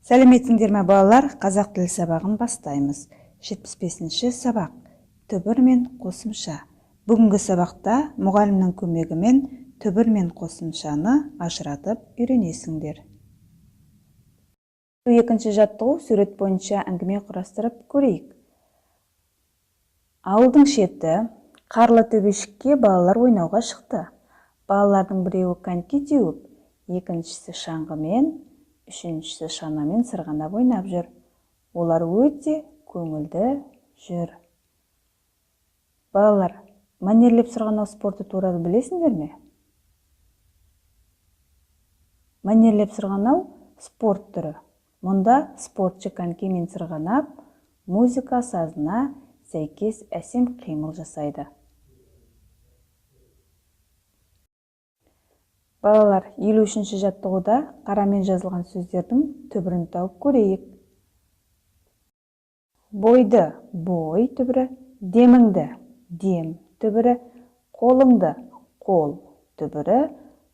Сәлеметсіңдер ме балалар? Қазақ тілі сабағын бастаймыз. 75-ші сабақ. Түбір мен қосымша. Бүгінгі сабақта мұғалімнің көмегімен түбір мен қосымшаны ажыратып үйренесіңдер. Екінші жаттығу сурет бойынша әңгіме құрастырып көрейік. Ауылдың шеті қарлы төбешікке балалар ойнауға шықты. Балалардың біреуі коньки теуіп, екіншісі шаңғымен, үшіншісі шанамен сырғанап ойнап жүр. Олар өте көңілді жүр. Балалар, мәнерлеп сырғанау спорты туралы білесіңдер ме? Мәнерлеп сырғанау спорт түрі. Мұнда спортшы конькимен сырғанап, музыка сазына сәйкес әсем қимыл жасайды. Балалар, 53-ші жаттығуда қарамен жазылған сөздердің түбірін тауып көрейік. Бойды бой түбірі, деміңді дем түбірі, қолыңды қол түбірі,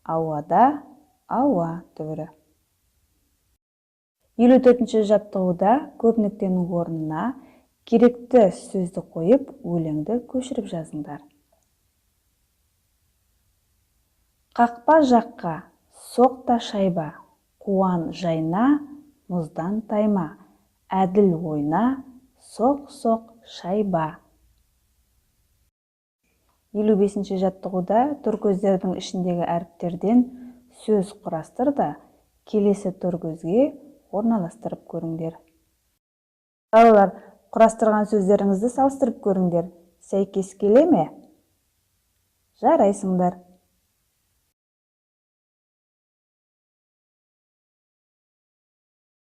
ауада ауа түбірі. 54-ші жаттығуда көп нүктенің орнына керекті сөзді қойып, өлеңді көшіріп жазыңдар. Қақпа жаққа, соқта шайба, қуан жайна, мұздан тайма, әділ ойна, соқ-соқ шайба. 55-ші жаттығуда түркөздердің ішіндегі әріптерден сөз құрастыр да, келесі түркөзге орналастырып көріңдер. Балалар, құрастырған сөздеріңізді салыстырып көріңдер. Сәйкес келе ме? Жарайсыңдар.